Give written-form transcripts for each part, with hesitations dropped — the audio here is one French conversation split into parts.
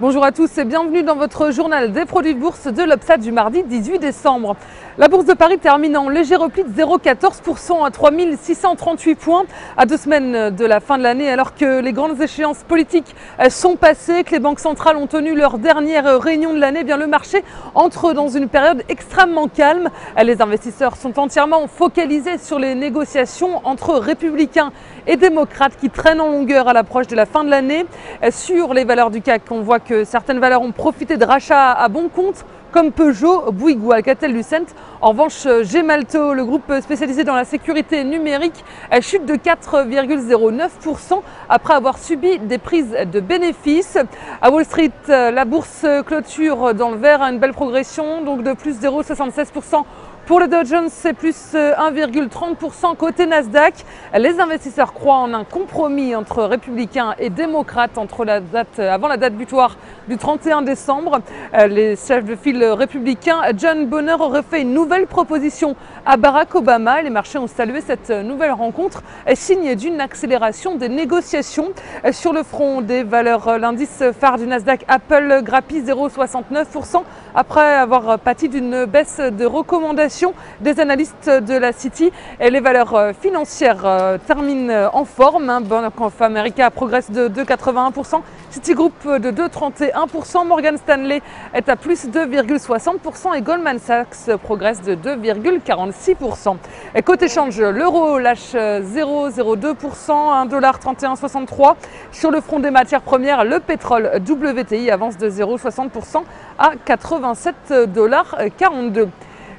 Bonjour à tous et bienvenue dans votre journal des produits de bourse de l'Obstat du mardi 18 décembre. La bourse de Paris termine en léger repli de 0,14% à 3638 points à 2 semaines de la fin de l'année, alors que les grandes échéances politiques sont passées, que les banques centrales ont tenu leur dernière réunion de l'année. Le marché entre dans une période extrêmement calme. Les investisseurs sont entièrement focalisés sur les négociations entre républicains et démocrates qui traînent en longueur à l'approche de la fin de l'année. Sur les valeurs du CAC, on voit que certaines valeurs ont profité de rachats à bon compte, comme Peugeot, Bouygues ou Alcatel-Lucent. En revanche, Gemalto, le groupe spécialisé dans la sécurité numérique, chute de 4,09% après avoir subi des prises de bénéfices. À Wall Street, la bourse clôture dans le vert à une belle progression, donc de plus 0,76%. Pour le Dow Jones, c'est plus 1,30% côté Nasdaq. Les investisseurs croient en un compromis entre républicains et démocrates avant la date butoir du 31 décembre. Les chefs de file républicains, John Boehner, aurait fait une nouvelle proposition à Barack Obama. Les marchés ont salué cette nouvelle rencontre, signe d'une accélération des négociations. Sur le front des valeurs, l'indice phare du Nasdaq, Apple, grappille 0,69% après avoir pâti d'une baisse de recommandations des analystes de la Citi. Et les valeurs financières terminent en forme. Bank of America progresse de 2,81%, Citigroup de 2,31%, Morgan Stanley est à plus 2,60% et Goldman Sachs progresse de 2,46%. Et côté change, l'euro lâche 0,02%, 1,3163 $. Sur le front des matières premières, le pétrole WTI avance de 0,60% à 87,42 $.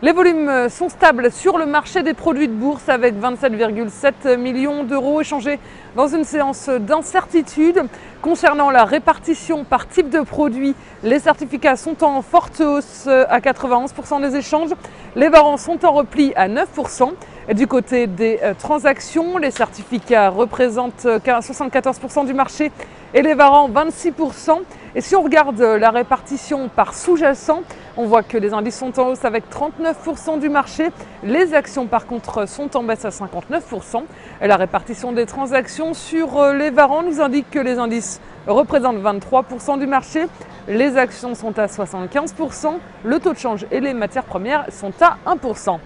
Les volumes sont stables sur le marché des produits de bourse avec 27,7 millions d'euros échangés dans une séance d'incertitude. Concernant la répartition par type de produit, les certificats sont en forte hausse à 91% des échanges. Les warrants sont en repli à 9%. Et du côté des transactions, les certificats représentent 74% du marché et les warrants 26%. Et si on regarde la répartition par sous-jacent, on voit que les indices sont en hausse avec 39% du marché. Les actions par contre sont en baisse à 59%. Et la répartition des transactions sur les warrants nous indique que les indices représentent 23% du marché. Les actions sont à 75%. Le taux de change et les matières premières sont à 1%.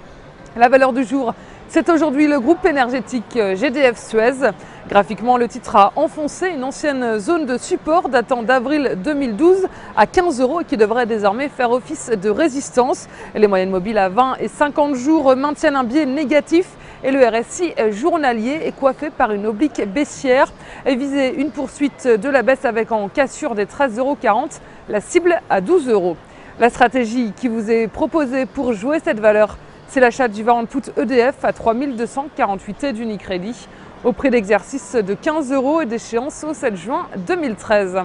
La valeur du jour, c'est aujourd'hui le groupe énergétique GDF Suez. Graphiquement, le titre a enfoncé une ancienne zone de support datant d'avril 2012 à 15 € et qui devrait désormais faire office de résistance. Les moyennes mobiles à 20 et 50 jours maintiennent un biais négatif et le RSI journalier est coiffé par une oblique baissière. Visez une poursuite de la baisse avec en cassure des 13,40 €, la cible à 12 €. La stratégie qui vous est proposée pour jouer cette valeur, c'est l'achat du warrant put EDF à 3248 T d'Unicredit au prix d'exercice de 15 € et d'échéance au 7 juin 2013.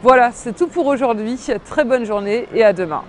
Voilà, c'est tout pour aujourd'hui. Très bonne journée et à demain.